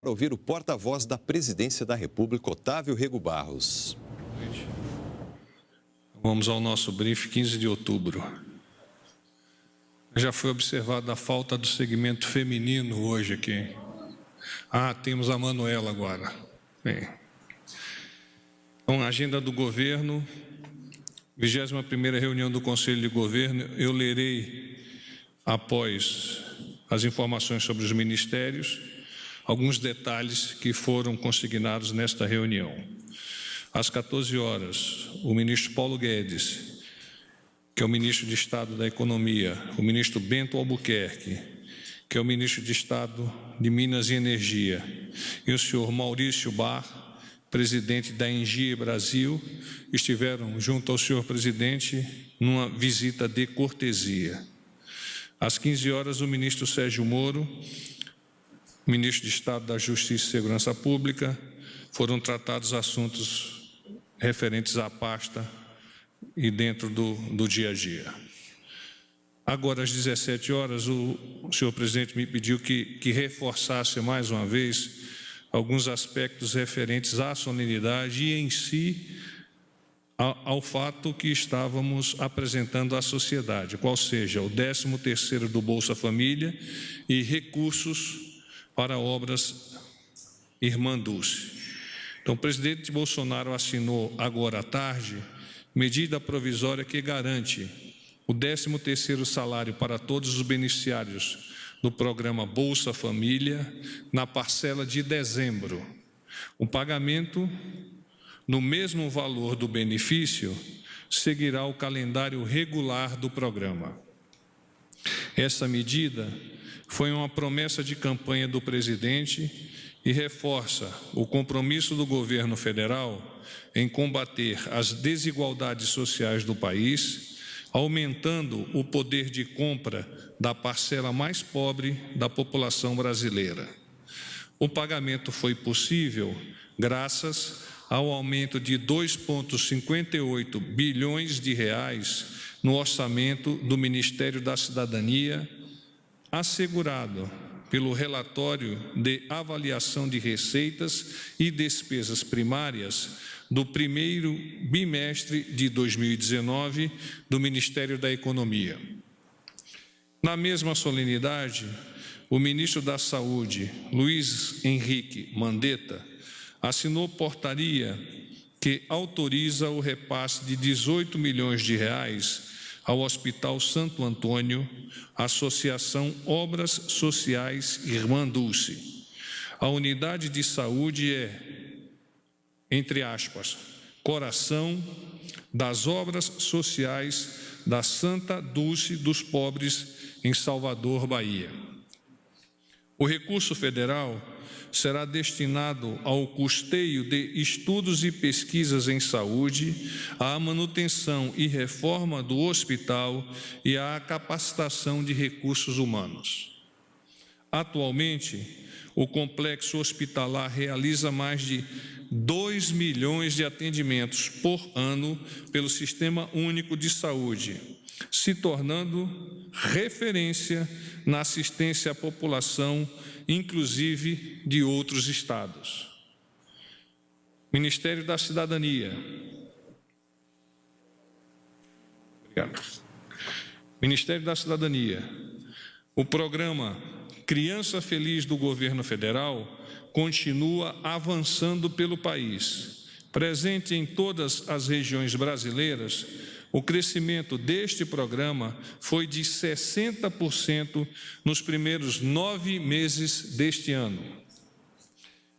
Para ouvir o porta-voz da Presidência da República, Otávio Rego Barros. Vamos ao nosso briefing 15 de outubro. Já foi observada a falta do segmento feminino hoje aqui. Temos a Manuela agora. Bem. Então, a agenda do governo, 21ª reunião do Conselho de Governo, eu lerei, após as informações sobre os ministérios, alguns detalhes que foram consignados nesta reunião. Às 14 horas, o ministro Paulo Guedes, que é o ministro de Estado da Economia, o ministro Bento Albuquerque, que é o ministro de Estado de Minas e Energia, e o senhor Maurício Bar, presidente da Engie Brasil, estiveram junto ao senhor presidente numa visita de cortesia. Às 15 horas, o ministro Sérgio Moro, ministro de Estado da Justiça e Segurança Pública, foram tratados assuntos referentes à pasta e dentro do dia a dia. Agora, às 17 horas, o senhor presidente me pediu que reforçasse mais uma vez alguns aspectos referentes à solenidade e, em si, ao fato que estávamos apresentando à sociedade, qual seja o 13º do Bolsa Família e recursos para obras Irmã Dulce. Então, o presidente Bolsonaro assinou agora à tarde medida provisória que garante o 13º salário para todos os beneficiários do programa Bolsa Família na parcela de dezembro. O pagamento, no mesmo valor do benefício, seguirá o calendário regular do programa. Essa medida foi uma promessa de campanha do presidente e reforça o compromisso do governo federal em combater as desigualdades sociais do país, aumentando o poder de compra da parcela mais pobre da população brasileira. O pagamento foi possível graças ao aumento de 2,58 bilhões de reais no orçamento do Ministério da Cidadania, assegurado pelo relatório de avaliação de receitas e despesas primárias do primeiro bimestre de 2019 do Ministério da Economia. Na mesma solenidade, o ministro da Saúde, Luiz Henrique Mandetta, assinou portaria que autoriza o repasse de 18 milhões de reais ao Hospital Santo Antônio, Associação Obras Sociais Irmã Dulce. A unidade de saúde é, entre aspas, coração das obras sociais da Santa Dulce dos Pobres em Salvador, Bahia. O recurso federal será destinado ao custeio de estudos e pesquisas em saúde, à manutenção e reforma do hospital e à capacitação de recursos humanos. Atualmente, o complexo hospitalar realiza mais de 2 milhões de atendimentos por ano pelo Sistema Único de Saúde, se tornando referência na assistência à população, inclusive de outros estados. Ministério da Cidadania. Obrigado. Ministério da Cidadania. O programa Criança Feliz do Governo Federal continua avançando pelo país. Presente em todas as regiões brasileiras, o crescimento deste programa foi de 60% nos primeiros 9 meses deste ano.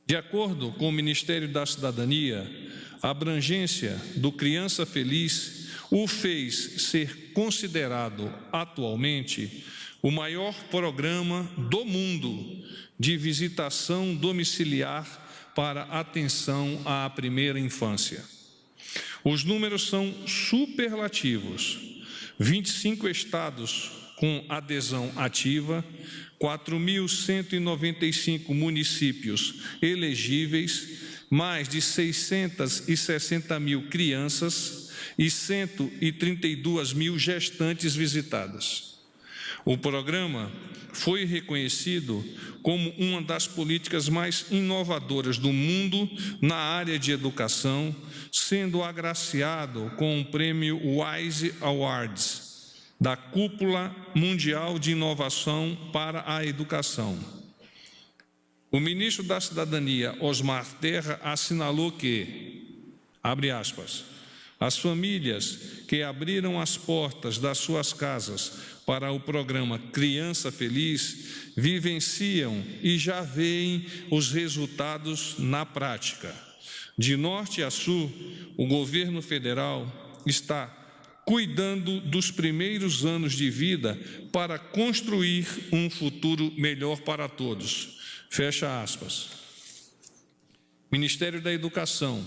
De acordo com o Ministério da Cidadania, a abrangência do Criança Feliz o fez ser considerado atualmente o maior programa do mundo de visitação domiciliar para atenção à primeira infância. Os números são superlativos: 25 estados com adesão ativa, 4.195 municípios elegíveis, mais de 660 mil crianças e 132 mil gestantes visitadas. O programa foi reconhecido como uma das políticas mais inovadoras do mundo na área de educação, sendo agraciado com o prêmio WISE Awards, da Cúpula Mundial de Inovação para a Educação. O ministro da Cidadania, Osmar Terra, assinalou que, abre aspas, as famílias que abriram as portas das suas casas para o programa Criança Feliz vivenciam e já veem os resultados na prática. De norte a sul, o governo federal está cuidando dos primeiros anos de vida para construir um futuro melhor para todos. Fecha aspas. Ministério da Educação.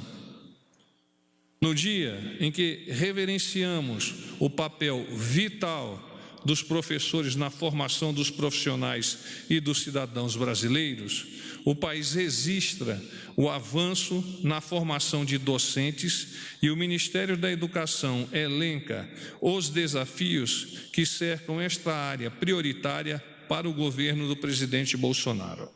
No dia em que reverenciamos o papel vital dos professores na formação dos profissionais e dos cidadãos brasileiros, o país registra o avanço na formação de docentes e o Ministério da Educação elenca os desafios que cercam esta área prioritária para o governo do presidente Bolsonaro.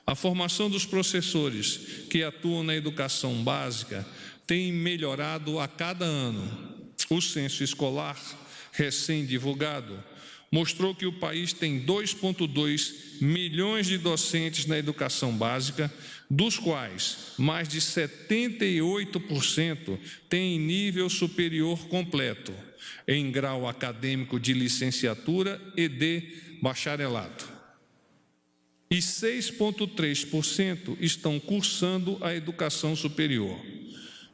A formação dos professores que atuam na educação básica tem melhorado a cada ano. O censo escolar recém-divulgado mostrou que o país tem 2,2 milhões de docentes na educação básica, dos quais mais de 78% têm nível superior completo, em grau acadêmico de licenciatura e de bacharelado. E 6,3% estão cursando a educação superior.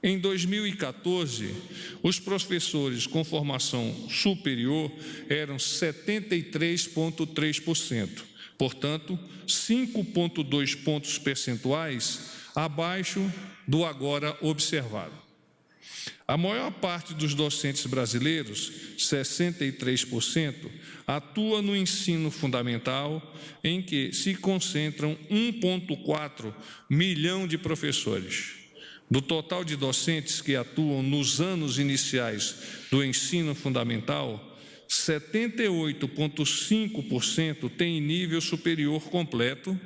Em 2014, os professores com formação superior eram 73,3%, portanto, 5,2 pontos percentuais abaixo do agora observado. A maior parte dos docentes brasileiros, 63%, atua no ensino fundamental, em que se concentram 1,4 milhão de professores. Do total de docentes que atuam nos anos iniciais do ensino fundamental, 78,5% têm nível superior completo,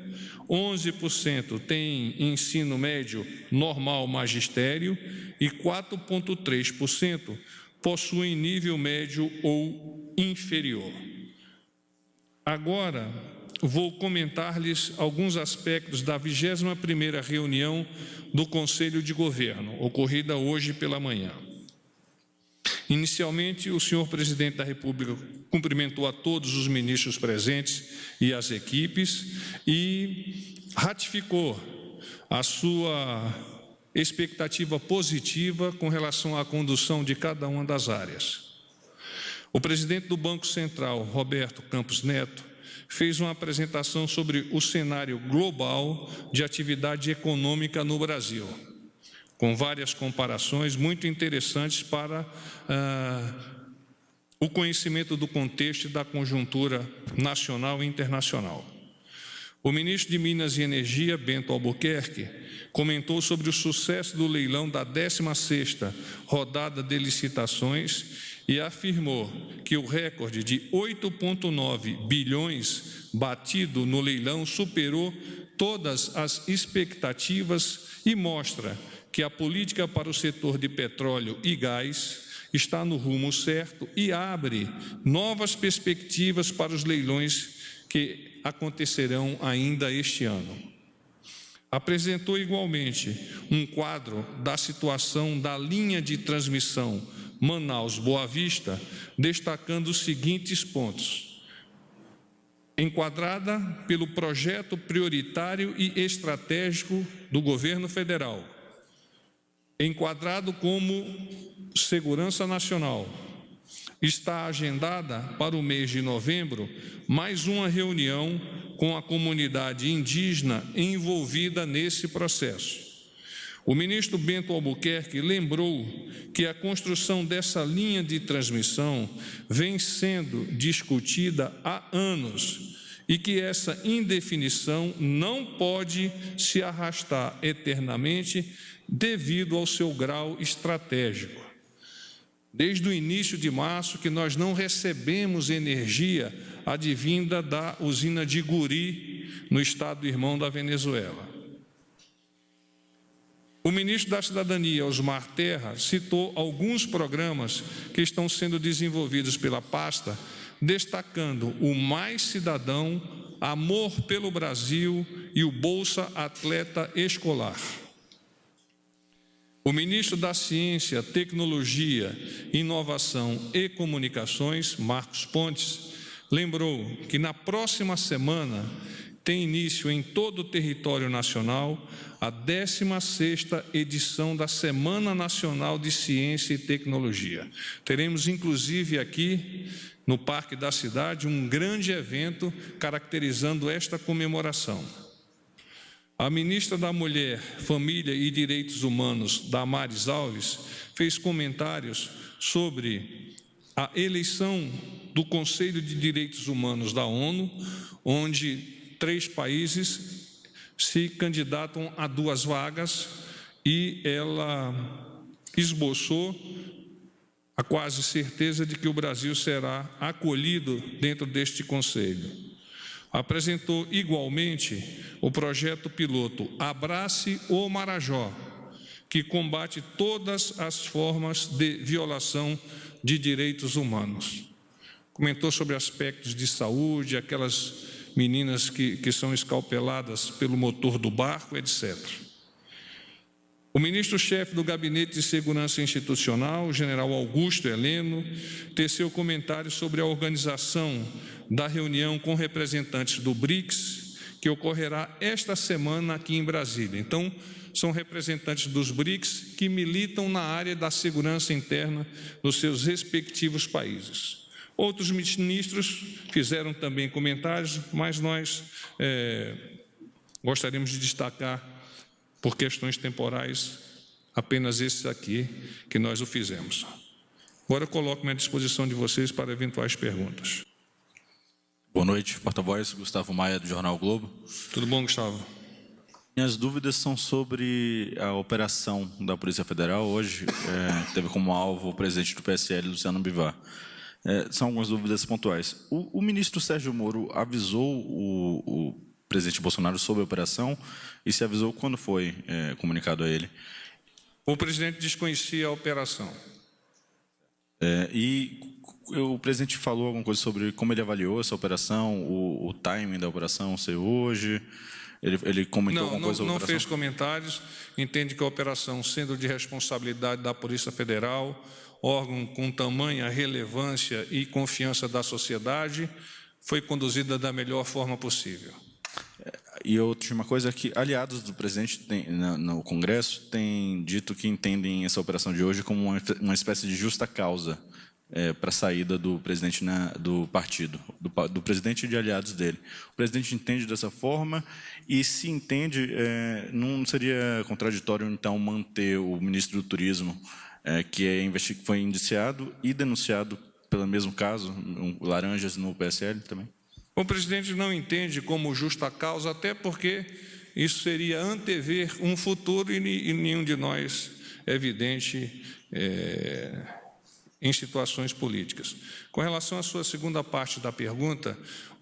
11% têm ensino médio normal magistério e 4,3% possuem nível médio ou inferior. Agora, vou comentar-lhes alguns aspectos da 21ª reunião do Conselho de Governo, ocorrida hoje pela manhã. Inicialmente, o senhor presidente da República cumprimentou a todos os ministros presentes e as equipes e ratificou a sua expectativa positiva com relação à condução de cada uma das áreas. O presidente do Banco Central, Roberto Campos Neto, fez uma apresentação sobre o cenário global de atividade econômica no Brasil, com várias comparações muito interessantes para o conhecimento do contexto e da conjuntura nacional e internacional. O ministro de Minas e Energia, Bento Albuquerque, comentou sobre o sucesso do leilão da 16ª rodada de licitações e afirmou que o recorde de 8,9 bilhões batido no leilão superou todas as expectativas e mostra que a política para o setor de petróleo e gás está no rumo certo e abre novas perspectivas para os leilões que acontecerão ainda este ano. Apresentou igualmente um quadro da situação da linha de transmissão Manaus-Boa Vista, destacando os seguintes pontos. Enquadrada pelo projeto prioritário e estratégico do governo federal, enquadrado como segurança nacional, está agendada para o mês de novembro mais uma reunião com a comunidade indígena envolvida nesse processo. O ministro Bento Albuquerque lembrou que a construção dessa linha de transmissão vem sendo discutida há anos e que essa indefinição não pode se arrastar eternamente devido ao seu grau estratégico. Desde o início de março que nós não recebemos energia advinda da usina de Guri, no estado irmão da Venezuela. O ministro da Cidadania, Osmar Terra, citou alguns programas que estão sendo desenvolvidos pela pasta, destacando o Mais Cidadão, Amor pelo Brasil e o Bolsa Atleta Escolar. O ministro da Ciência, Tecnologia, Inovação e Comunicações, Marcos Pontes, lembrou que na próxima semana tem início em todo o território nacional a 16ª edição da Semana Nacional de Ciência e Tecnologia. Teremos, inclusive, aqui no Parque da Cidade, um grande evento caracterizando esta comemoração. A ministra da Mulher, Família e Direitos Humanos, Damares Alves, fez comentários sobre a eleição do Conselho de Direitos Humanos da ONU, onde 3 países se candidatam a 2 vagas, e ela esboçou a quase certeza de que o Brasil será acolhido dentro deste conselho. Apresentou igualmente o projeto piloto Abrace o Marajó, que combate todas as formas de violação de direitos humanos. Comentou sobre aspectos de saúde, aquelas meninas que são escalpeladas pelo motor do barco, etc. O ministro-chefe do Gabinete de Segurança Institucional, o general Augusto Heleno, teceu comentários sobre a organização da reunião com representantes do BRICS, que ocorrerá esta semana aqui em Brasília. Então, são representantes dos BRICS que militam na área da segurança interna dos seus respectivos países. Outros ministros fizeram também comentários, mas nós gostaríamos de destacar, por questões temporais, apenas esse aqui que nós o fizemos. Agora eu coloco-me à disposição de vocês para eventuais perguntas. Boa noite, porta-voz Gustavo Maia, do Jornal o Globo. Tudo bom, Gustavo? Minhas dúvidas são sobre a operação da Polícia Federal. Hoje teve como alvo o presidente do PSL, Luciano Bivar. São algumas dúvidas pontuais. O ministro Sérgio Moro avisou o presidente Bolsonaro sobre a operação, e se avisou quando foi comunicado a ele? O presidente desconhecia a operação. E o presidente falou alguma coisa sobre como ele avaliou essa operação, o timing da operação ser hoje? Ele comentou alguma coisa sobre a operação? Não fez comentários. Entende que a operação, sendo de responsabilidade da Polícia Federal, órgão com tamanha relevância e confiança da sociedade, foi conduzida da melhor forma possível. E outra coisa é que aliados do presidente no Congresso têm dito que entendem essa operação de hoje como uma espécie de justa causa para a saída do presidente do partido, do presidente e de aliados dele. O presidente entende dessa forma, e se entende, não seria contraditório, então, manter o ministro do Turismo, que foi indiciado e denunciado pelo mesmo caso, Laranjas, no PSL também? O presidente não entende como justa causa, até porque isso seria antever um futuro, e nenhum de nós é evidente em situações políticas. Com relação à sua segunda parte da pergunta,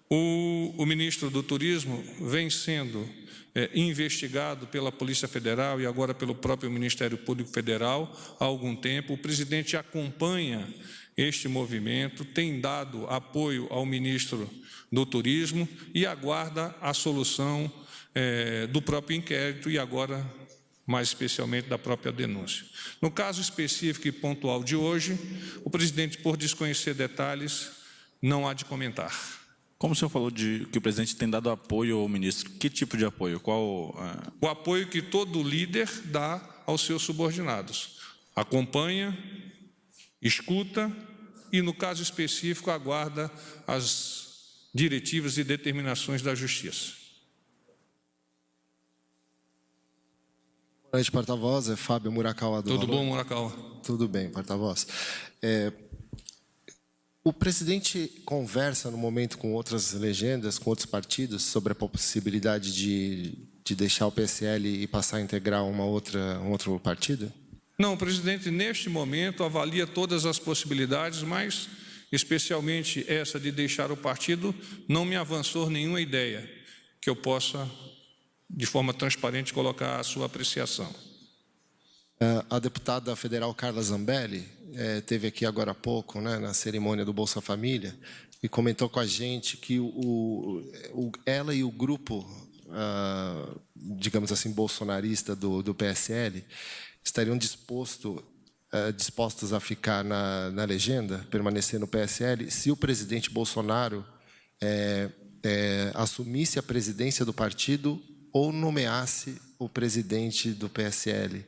o ministro do Turismo vem sendo investigado pela Polícia Federal e agora pelo próprio Ministério Público Federal há algum tempo. O presidente acompanha este movimento, tem dado apoio ao ministro do Turismo e aguarda a solução do próprio inquérito e agora, mais especialmente, da própria denúncia. No caso específico e pontual de hoje, o presidente, por desconhecer detalhes, não há de comentar. Como o senhor falou que o presidente tem dado apoio ao ministro, que tipo de apoio? O apoio que todo líder dá aos seus subordinados. Acompanha, escuta e, no caso específico, aguarda as diretivas e determinações da Justiça. Boa noite, porta-voz. É Fábio Murakawa do Tudo Valor. bom, Murakawa? Tudo bem, porta-voz. O presidente conversa no momento com outras legendas, com outros partidos, sobre a possibilidade de deixar o PSL e passar a integrar um outro partido? Não, o presidente, neste momento, avalia todas as possibilidades, mas especialmente essa de deixar o partido, não me avançou nenhuma ideia que eu possa, de forma transparente, colocar a sua apreciação. A deputada federal Carla Zambelli esteve aqui agora há pouco, né, na cerimônia do Bolsa Família, e comentou com a gente que ela e o grupo, digamos assim, bolsonarista do PSL, estariam dispostos a ficar na legenda, permanecer no PSL, se o presidente Bolsonaro assumisse a presidência do partido ou nomeasse o presidente do PSL.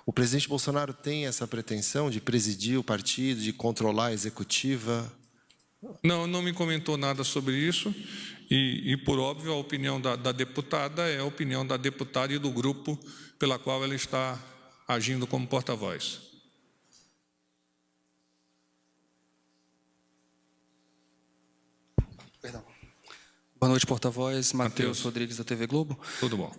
O presidente Bolsonaro tem essa pretensão de presidir o partido, de controlar a executiva? Não me comentou nada sobre isso e por óbvio, a opinião da deputada é a opinião da deputada e do grupo pela qual ela está agindo como porta-voz. Perdão. Boa noite, porta-voz. Matheus Rodrigues, da TV Globo. Tudo bom.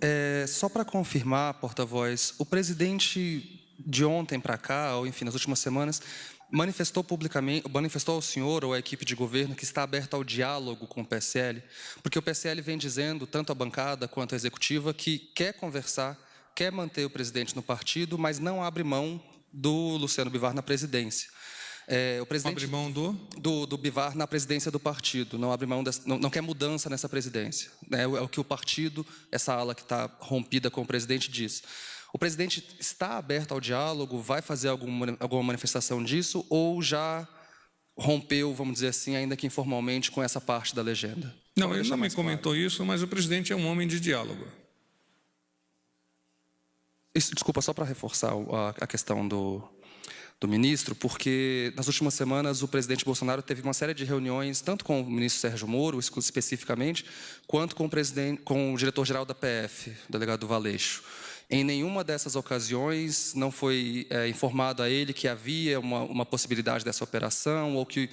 Só para confirmar, porta-voz, o presidente de ontem para cá, ou enfim, nas últimas semanas, manifestou publicamente, manifestou ao senhor ou à equipe de governo que está aberto ao diálogo com o PSL, porque o PSL vem dizendo, tanto a bancada quanto a executiva, que quer conversar, quer manter o presidente no partido, mas não abre mão do Luciano Bivar na presidência. O presidente abre mão do Bivar na presidência do partido, não abre mão não quer mudança nessa presidência. É o que o partido, essa ala que está rompida com o presidente, diz. O presidente está aberto ao diálogo, vai fazer alguma manifestação disso ou já rompeu, vamos dizer assim, ainda que informalmente, com essa parte da legenda? Não, ele não me comentou isso, mas o presidente é um homem de diálogo. Desculpa, só para reforçar a questão do ministro, porque nas últimas semanas o presidente Bolsonaro teve uma série de reuniões, tanto com o ministro Sérgio Moro, especificamente, quanto com o diretor-geral da PF, o delegado Valeixo. Em nenhuma dessas ocasiões não foi informado a ele que havia uma possibilidade dessa operação ou que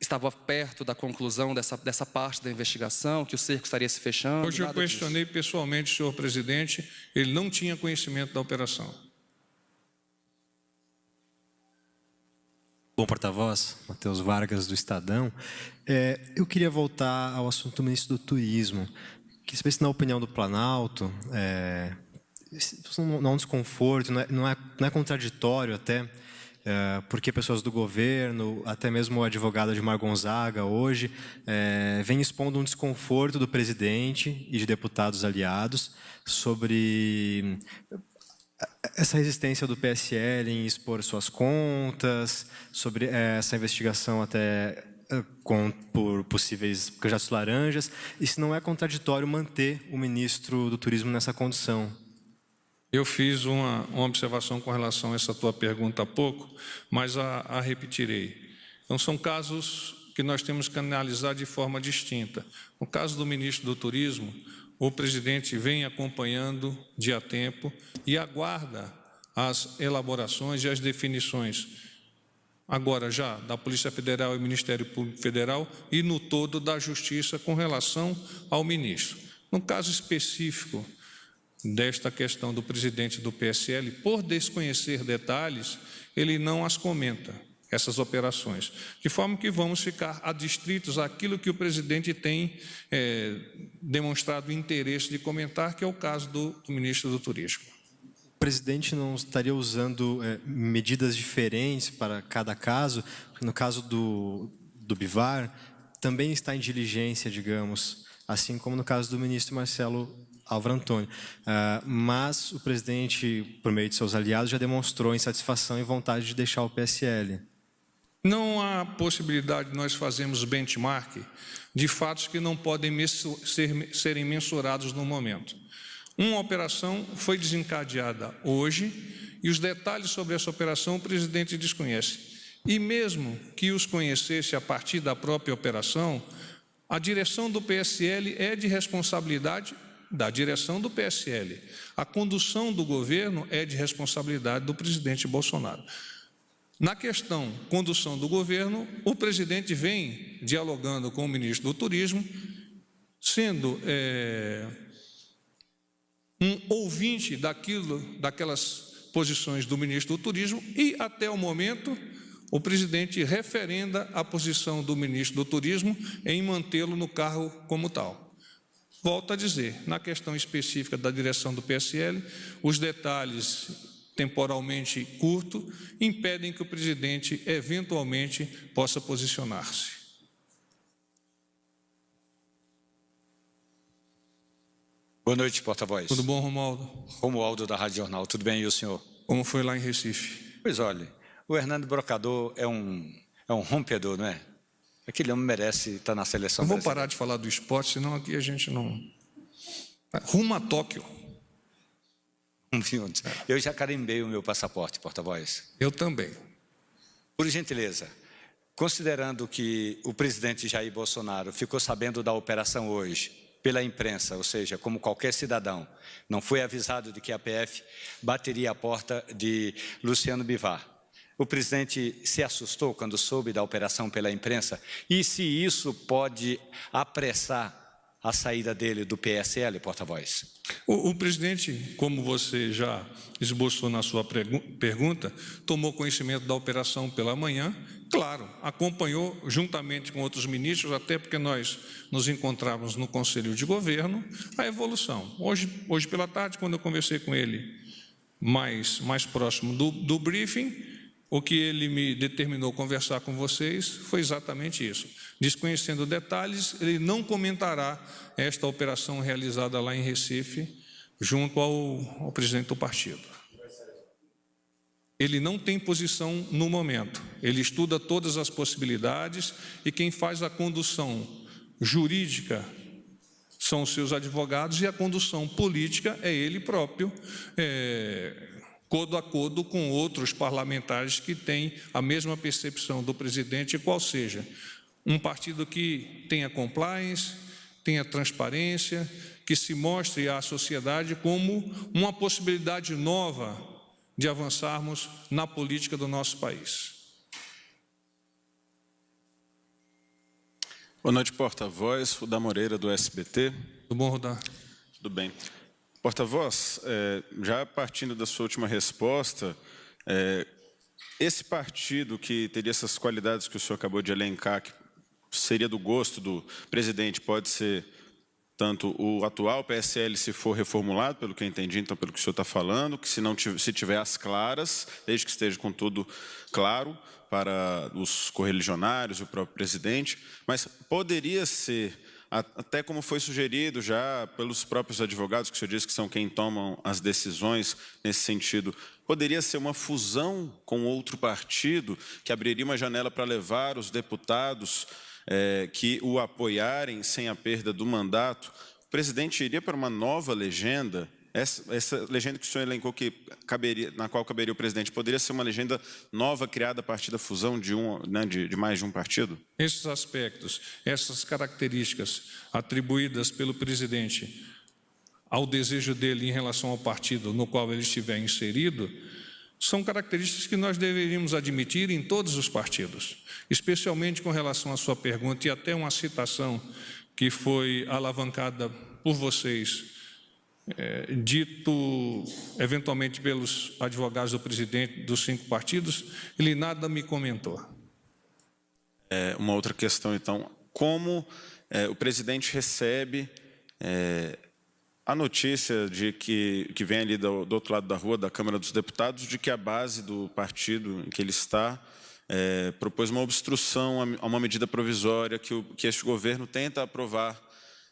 estava perto da conclusão dessa parte da investigação, que o cerco estaria se fechando. Hoje eu questionei pessoalmente o senhor presidente, ele não tinha conhecimento da operação. Bom, porta-voz, Matheus Vargas, do Estadão. Eu queria voltar ao assunto do ministro do Turismo, que, se na opinião do Planalto, não é um desconforto, não é contraditório até, porque pessoas do governo, até mesmo o advogado Edmar Gonzaga, hoje, vem expondo um desconforto do presidente e de deputados aliados sobre essa resistência do PSL em expor suas contas, sobre essa investigação até por possíveis projetos laranjas, e se não é contraditório manter o ministro do Turismo nessa condição. Eu fiz uma observação com relação a essa tua pergunta há pouco, mas a repetirei. Então, são casos que nós temos que analisar de forma distinta. No caso do ministro do Turismo, o presidente vem acompanhando dia a tempo e aguarda as elaborações e as definições, agora já da Polícia Federal e Ministério Público Federal e no todo da Justiça com relação ao ministro. No caso específico desta questão do presidente do PSL, por desconhecer detalhes, ele não as comenta, essas operações, de forma que vamos ficar adstritos àquilo que o presidente tem demonstrado interesse de comentar, que é o caso do ministro do Turismo. O presidente não estaria usando medidas diferentes para cada caso? No caso do Bivar, também está em diligência, digamos, assim como no caso do ministro Marcelo Álvaro Antônio. Mas o presidente, por meio de seus aliados, já demonstrou insatisfação e vontade de deixar o PSL. Não há possibilidade de nós fazermos benchmark de fatos que não podem serem mensurados no momento. Uma operação foi desencadeada hoje e os detalhes sobre essa operação o presidente desconhece. E mesmo que os conhecesse a partir da própria operação, a direção do PSL é de responsabilidade da direção do PSL. A condução do governo é de responsabilidade do presidente Bolsonaro. Na questão condução do governo, o presidente vem dialogando com o ministro do Turismo, sendo um ouvinte daquelas posições do ministro do Turismo e, até o momento, o presidente referenda a posição do ministro do Turismo em mantê-lo no cargo como tal. Volto a dizer, na questão específica da direção do PSL, os detalhes temporalmente curtos impedem que o presidente eventualmente possa posicionar-se. Boa noite, porta-voz. Tudo bom, Romualdo? Romualdo, da Rádio Jornal. Tudo bem, e o senhor? Como foi lá em Recife? Pois olha, o Hernando Brocador é um rompedor, não é? Aquele homem merece estar na seleção Não vou brasileira. parar de falar do esporte, senão aqui a gente não... Rumo a Tóquio. Eu já carimbei o meu passaporte, porta-voz. Eu também. Por gentileza, considerando que o presidente Jair Bolsonaro ficou sabendo da operação hoje pela imprensa, ou seja, como qualquer cidadão, não foi avisado de que a PF bateria a porta de Luciano Bivar. O presidente se assustou quando soube da operação pela imprensa? E se isso pode apressar a saída dele do PSL, porta-voz? O presidente, como você já esboçou na sua pergunta, tomou conhecimento da operação pela manhã, claro, acompanhou juntamente com outros ministros, até porque nós nos encontrávamos no Conselho de Governo, a evolução. Hoje pela tarde, quando eu conversei com ele mais próximo do briefing, o que ele me determinou conversar com vocês foi exatamente isso. Desconhecendo detalhes, ele não comentará esta operação realizada lá em Recife, junto ao presidente do partido. Ele não tem posição no momento. Ele estuda todas as possibilidades e quem faz a condução jurídica são os seus advogados e a condução política é ele próprio, codo a codo com outros parlamentares que têm a mesma percepção do presidente, qual seja, um partido que tenha compliance, tenha transparência, que se mostre à sociedade como uma possibilidade nova de avançarmos na política do nosso país. Boa noite, porta-voz. Rudá Moreira, do SBT. Tudo bom, Rudá? Tudo bem. Porta-voz, já partindo da sua última resposta, esse partido que teria essas qualidades que o senhor acabou de elencar, que seria do gosto do presidente, pode ser tanto o atual PSL, se for reformulado, pelo que eu entendi, então pelo que o senhor está falando, que se tiver as claras, desde que esteja com tudo claro para os correligionários e o próprio presidente, mas poderia ser, até como foi sugerido já pelos próprios advogados, que o senhor disse que são quem tomam as decisões nesse sentido, poderia ser uma fusão com outro partido que abriria uma janela para levar os deputados que o apoiarem sem a perda do mandato. O presidente iria para uma nova legenda? Essa legenda que o senhor elencou na qual caberia o presidente, poderia ser uma legenda nova criada a partir da fusão de mais de um partido? Esses aspectos, essas características atribuídas pelo presidente ao desejo dele em relação ao partido no qual ele estiver inserido, são características que nós deveríamos admitir em todos os partidos, especialmente com relação à sua pergunta e até uma citação que foi alavancada por vocês, dito eventualmente pelos advogados do presidente dos 5 partidos, ele nada me comentou. Uma outra questão, então, como o presidente recebe a notícia de que vem ali do outro lado da rua, da Câmara dos Deputados, de que a base do partido em que ele está propôs uma obstrução a uma medida provisória que este governo tenta aprovar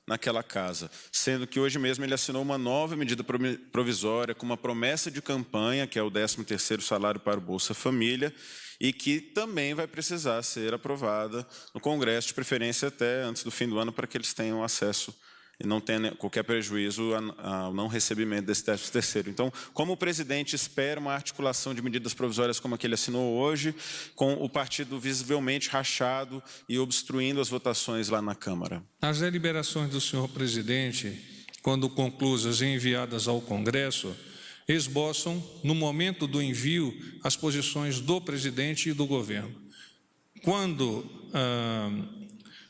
naquela casa, sendo que hoje mesmo ele assinou uma nova medida provisória com uma promessa de campanha, que é o 13º salário para o Bolsa Família, e que também vai precisar ser aprovada no Congresso, de preferência até antes do fim do ano, para que eles tenham acesso e não tenha qualquer prejuízo ao não recebimento desse 13º. Então, como o presidente espera uma articulação de medidas provisórias como a que ele assinou hoje, com o partido visivelmente rachado e obstruindo as votações lá na Câmara? As deliberações do senhor presidente, quando conclusas e enviadas ao Congresso, esboçam, no momento do envio, as posições do presidente e do governo. Quando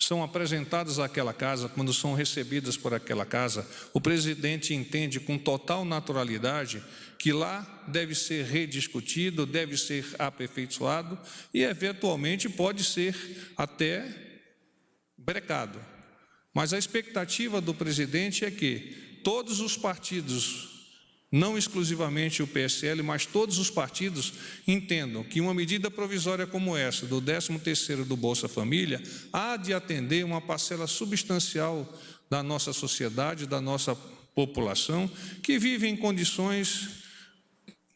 são apresentadas àquela casa, quando são recebidas por aquela casa, o presidente entende com total naturalidade que lá deve ser rediscutido, deve ser aperfeiçoado e, eventualmente, pode ser até brecado. Mas a expectativa do presidente é que todos os partidos, não exclusivamente o PSL, mas todos os partidos entendam que uma medida provisória como essa, do 13º do Bolsa Família, há de atender uma parcela substancial da nossa sociedade, da nossa população, que vive em condições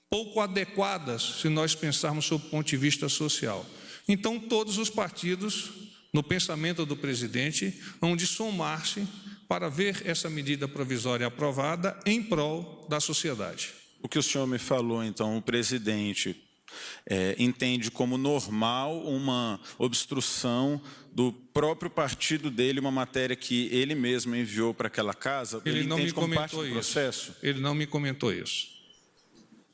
pouco adequadas, se nós pensarmos sob o ponto de vista social. Então, todos os partidos, no pensamento do presidente, hão de somar-se para ver essa medida provisória aprovada em prol da sociedade. O que o senhor me falou, então, o presidente entende como normal uma obstrução do próprio partido dele, uma matéria que ele mesmo enviou para aquela casa? Ele não me como parte comentou do isso. processo? Ele não me comentou isso.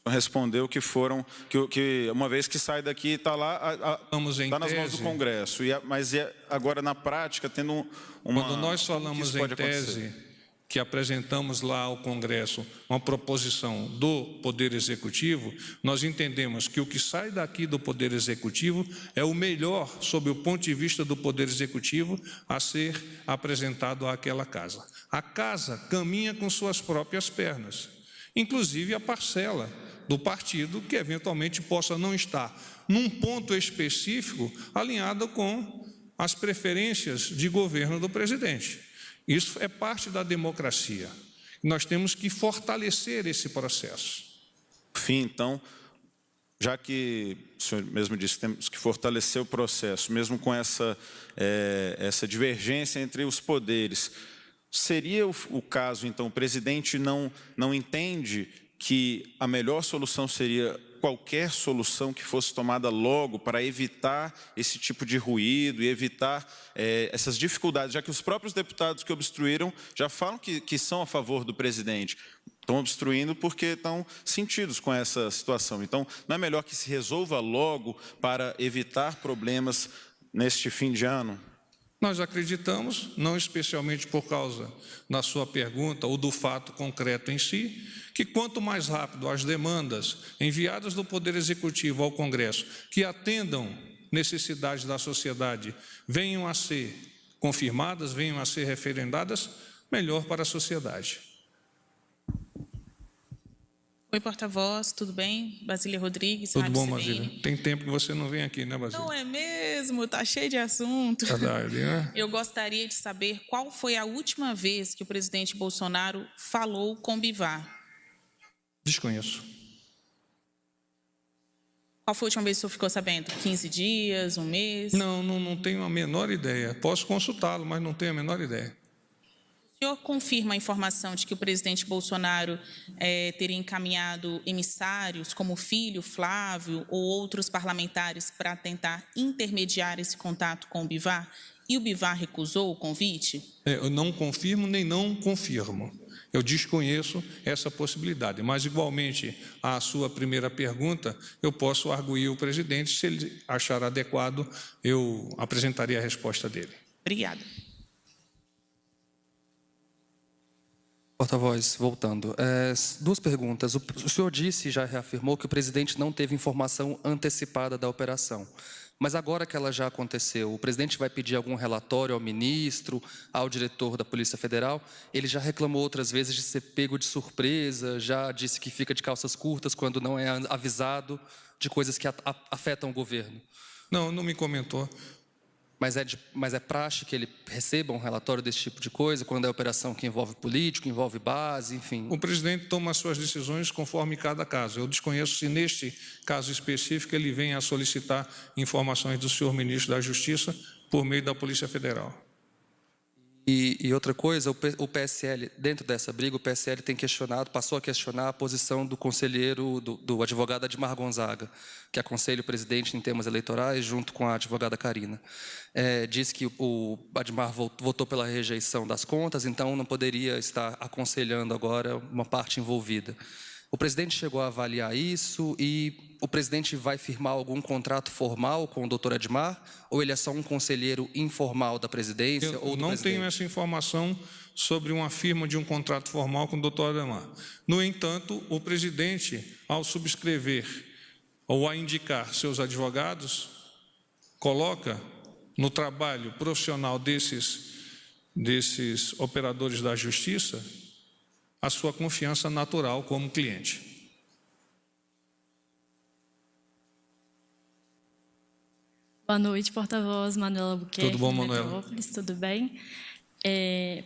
Respondeu que uma vez que sai daqui, está lá, está nas mãos do Congresso. Mas agora, na prática, tendo uma... Quando nós falamos em tese, que apresentamos lá ao Congresso uma proposição do Poder Executivo, nós entendemos que o que sai daqui do Poder Executivo é o melhor, sob o ponto de vista do Poder Executivo, a ser apresentado àquela casa. A casa caminha com suas próprias pernas, inclusive a parcela do partido que eventualmente possa não estar num ponto específico alinhado com as preferências de governo do presidente. Isso é parte da democracia. Nós temos que fortalecer esse processo. Fim, então, já que o senhor mesmo disse que temos que fortalecer o processo, mesmo com essa divergência entre os poderes, seria o caso, então, o presidente não entende que a melhor solução seria qualquer solução que fosse tomada logo para evitar esse tipo de ruído e evitar essas dificuldades, já que os próprios deputados que obstruíram já falam que são a favor do presidente. Estão obstruindo porque estão sentidos com essa situação. Então, não é melhor que se resolva logo para evitar problemas neste fim de ano? Nós acreditamos, não especialmente por causa da sua pergunta ou do fato concreto em si, que quanto mais rápido as demandas enviadas do Poder Executivo ao Congresso, que atendam necessidades da sociedade, venham a ser confirmadas, venham a ser referendadas, melhor para a sociedade. Oi, porta-voz, tudo bem? Basília Rodrigues, Tudo Rádio bom, CBN. Basília? Tem tempo que você não vem aqui, né, Basília? Não é mesmo? Tá cheio de assunto. Verdade, né? Eu gostaria de saber qual foi a última vez que o presidente Bolsonaro falou com Bivar. Desconheço. Qual foi a última vez que o senhor ficou sabendo? 15 dias, um mês? Não tenho a menor ideia. Posso consultá-lo, mas não tenho a menor ideia. O senhor confirma a informação de que o presidente Bolsonaro teria encaminhado emissários, como o filho, Flávio, ou outros parlamentares para tentar intermediar esse contato com o Bivar? E o Bivar recusou o convite? Eu não confirmo nem não confirmo. Eu desconheço essa possibilidade. Mas, igualmente, à sua primeira pergunta, eu posso arguir o presidente. Se ele achar adequado, eu apresentaria a resposta dele. Obrigada. Porta-voz, voltando. Duas perguntas. O senhor disse e já reafirmou que o presidente não teve informação antecipada da operação. Mas agora que ela já aconteceu, o presidente vai pedir algum relatório ao ministro, ao diretor da Polícia Federal? Ele já reclamou outras vezes de ser pego de surpresa, já disse que fica de calças curtas quando não é avisado de coisas que afetam o governo. Não me comentou. Mas é praxe que ele receba um relatório desse tipo de coisa, quando é operação que envolve político, envolve base, enfim? O presidente toma suas decisões conforme cada caso. Eu desconheço se neste caso específico ele vem a solicitar informações do senhor ministro da Justiça por meio da Polícia Federal. E outra coisa, o PSL, dentro dessa briga, o PSL tem questionado, passou a questionar a posição do conselheiro, do advogado Admar Gonzaga, que aconselha o presidente em temas eleitorais, junto com a advogada Karina. Diz que o Admar votou pela rejeição das contas, então não poderia estar aconselhando agora uma parte envolvida. O presidente chegou a avaliar isso e o presidente vai firmar algum contrato formal com o doutor Edmar? Ou ele é só um conselheiro informal da presidência ou do não presidente? tenho essa informação sobre uma firma de um contrato formal com o doutor Edmar. No entanto, o presidente, ao subscrever ou a indicar seus advogados, coloca no trabalho profissional desses operadores da justiça a sua confiança natural como cliente. Boa noite, porta-voz Manuela Albuquerque. Tudo bom, Manuela? Tudo bem?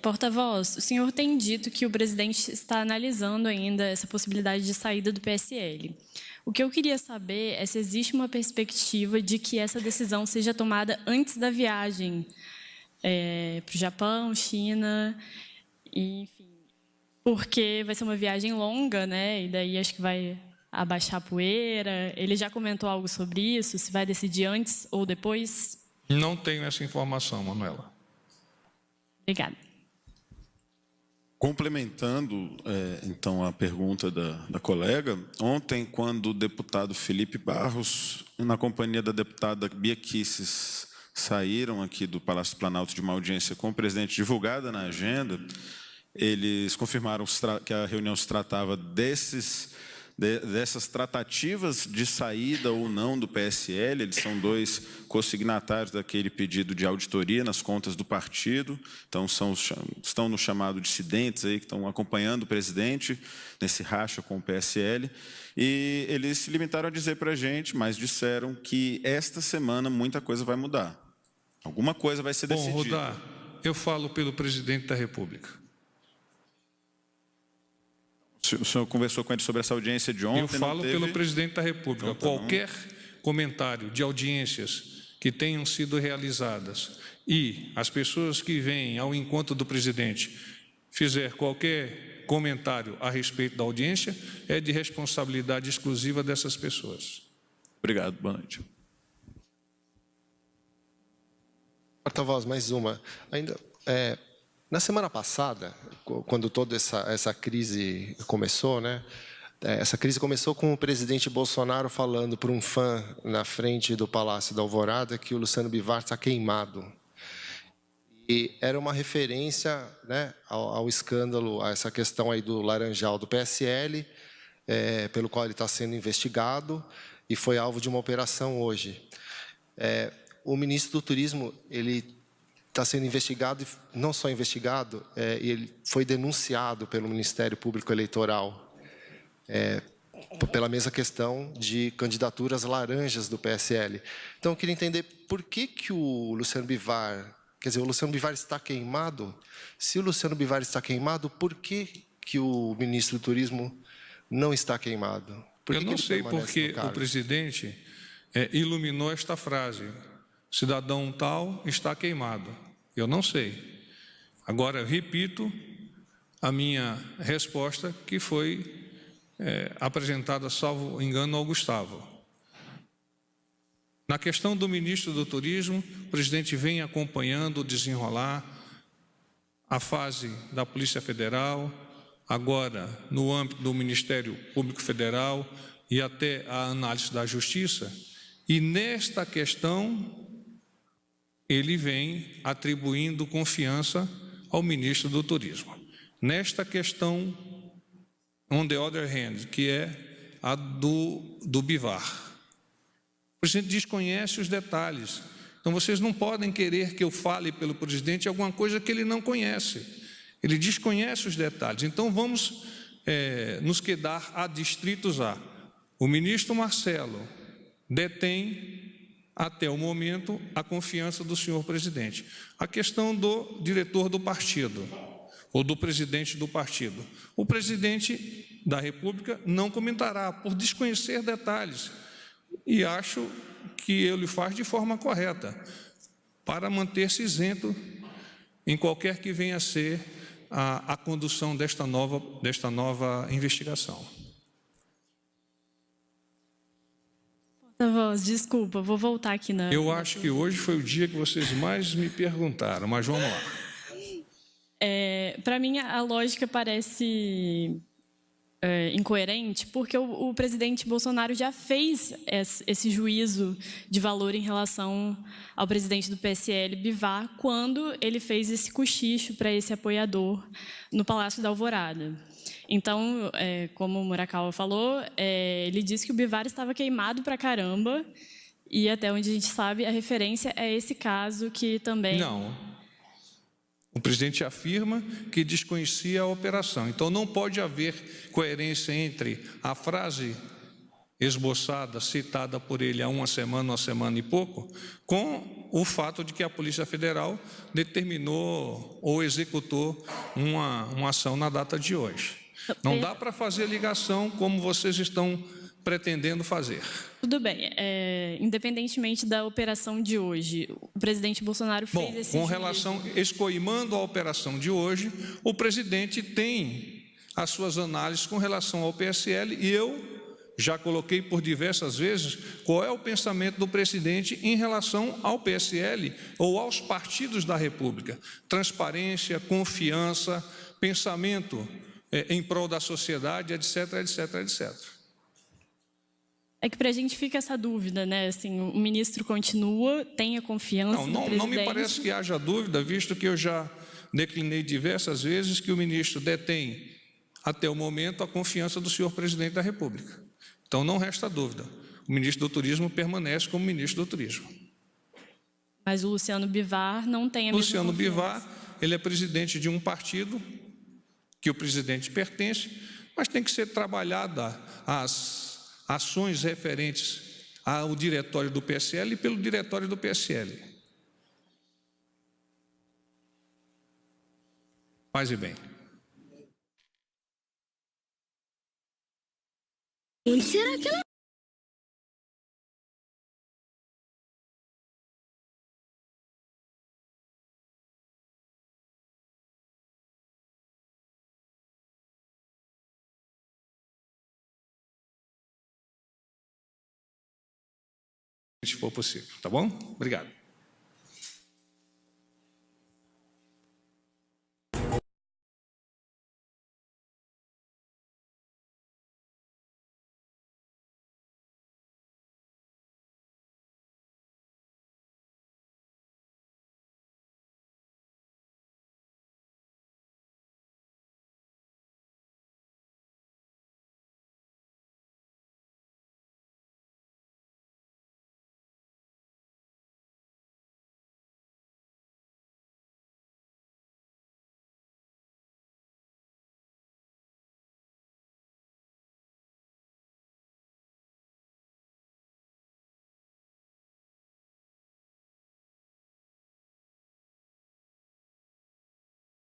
Porta-voz, o senhor tem dito que o presidente está analisando ainda essa possibilidade de saída do PSL. O que eu queria saber é se existe uma perspectiva de que essa decisão seja tomada antes da viagem para o Japão, China, enfim, porque vai ser uma viagem longa, né? E daí acho que vai abaixar a poeira. Ele já comentou algo sobre isso? Se vai decidir antes ou depois? Não tenho essa informação, Manuela. Obrigada. Complementando, então, a pergunta da colega, ontem, quando o deputado Felipe Barros, na companhia da deputada Bia Kicis, saíram aqui do Palácio Planalto de uma audiência com o presidente divulgada na agenda, eles confirmaram que a reunião se tratava dessas tratativas de saída ou não do PSL. Eles são dois consignatários daquele pedido de auditoria nas contas do partido, então estão no chamado dissidentes aí, que estão acompanhando o presidente nesse racha com o PSL, e eles se limitaram a dizer para a gente, mas disseram que esta semana muita coisa vai mudar. Alguma coisa vai ser decidida. Bom, Rudá, eu falo pelo presidente da República. O senhor conversou com ele sobre essa audiência de ontem? Eu falo pelo presidente da República. Então, qualquer comentário de audiências que tenham sido realizadas e as pessoas que vêm ao encontro do presidente fizer qualquer comentário a respeito da audiência, é de responsabilidade exclusiva dessas pessoas. Obrigado, boa noite. Porta-voz, mais uma. Ainda, na semana passada, quando toda essa crise começou, né? Essa crise começou com o presidente Bolsonaro falando para um fã na frente do Palácio da Alvorada que o Luciano Bivar está queimado. E era uma referência, né, ao escândalo, a essa questão aí do Laranjal do PSL, pelo qual ele está sendo investigado e foi alvo de uma operação hoje. O ministro do Turismo, ele está sendo investigado, e não só investigado, ele foi denunciado pelo Ministério Público Eleitoral pela mesma questão de candidaturas laranjas do PSL. Então, eu queria entender por que o Luciano Bivar, quer dizer, o Luciano Bivar está queimado? Se o Luciano Bivar está queimado, por que o ministro do Turismo não está queimado? Eu não sei porque o presidente iluminou esta frase: cidadão tal está queimado. Eu não sei. Agora, eu repito a minha resposta, que foi apresentada, salvo engano, ao Gustavo. Na questão do ministro do Turismo, o presidente vem acompanhando o desenrolar, a fase da Polícia Federal, agora no âmbito do Ministério Público Federal e até a análise da Justiça, e nesta questão ele vem atribuindo confiança ao ministro do Turismo. Nesta questão, on the other hand, que é a do Bivar, o presidente desconhece os detalhes. Então, vocês não podem querer que eu fale pelo presidente alguma coisa que ele não conhece. Ele desconhece os detalhes. Então, vamos nos quedar adstritos a: o ministro Marcelo detém, até o momento, a confiança do senhor presidente. A questão do diretor do partido, ou do presidente do partido. O presidente da República não comentará, por desconhecer detalhes. E acho que ele faz de forma correta, para manter-se isento em qualquer que venha a ser a condução desta nova investigação. Porta-voz, desculpa, vou voltar aqui na... Eu acho que hoje foi o dia que vocês mais me perguntaram, mas vamos lá. Para mim, a lógica parece incoerente, porque o presidente Bolsonaro já fez esse juízo de valor em relação ao presidente do PSL, Bivar, quando ele fez esse cochicho para esse apoiador no Palácio da Alvorada. Então, como o Murakawa falou, ele disse que o Bivar estava queimado pra caramba, e até onde a gente sabe, a referência é esse caso que também... Não. O presidente afirma que desconhecia a operação. Então, não pode haver coerência entre a frase esboçada, citada por ele há uma semana e pouco, com o fato de que a Polícia Federal determinou ou executou uma ação na data de hoje. Não dá para fazer ligação como vocês estão pretendendo fazer. Tudo bem. Independentemente da operação de hoje, o presidente Bolsonaro fez esse com juízo. relação, escoimando a operação de hoje, o presidente tem as suas análises com relação ao PSL e eu já coloquei por diversas vezes qual é o pensamento do presidente em relação ao PSL ou aos partidos da República. Transparência, confiança, pensamento em prol da sociedade, etc, etc, etc. É que para a gente fica essa dúvida, né? Assim, o ministro continua, tem a confiança do presidente. Não me parece que haja dúvida, visto que eu já declinei diversas vezes que o ministro detém, até o momento, a confiança do senhor presidente da República. Então, não resta dúvida. O ministro do Turismo permanece como ministro do Turismo. Mas o Luciano Bivar não tem a mesma Luciano confiança. Bivar, ele é presidente de um partido que o presidente pertence, mas tem que ser trabalhada as ações referentes ao diretório do PSL e pelo diretório do PSL. Paz e bem. Onde será que ela... Se for possível, tá bom? Obrigado.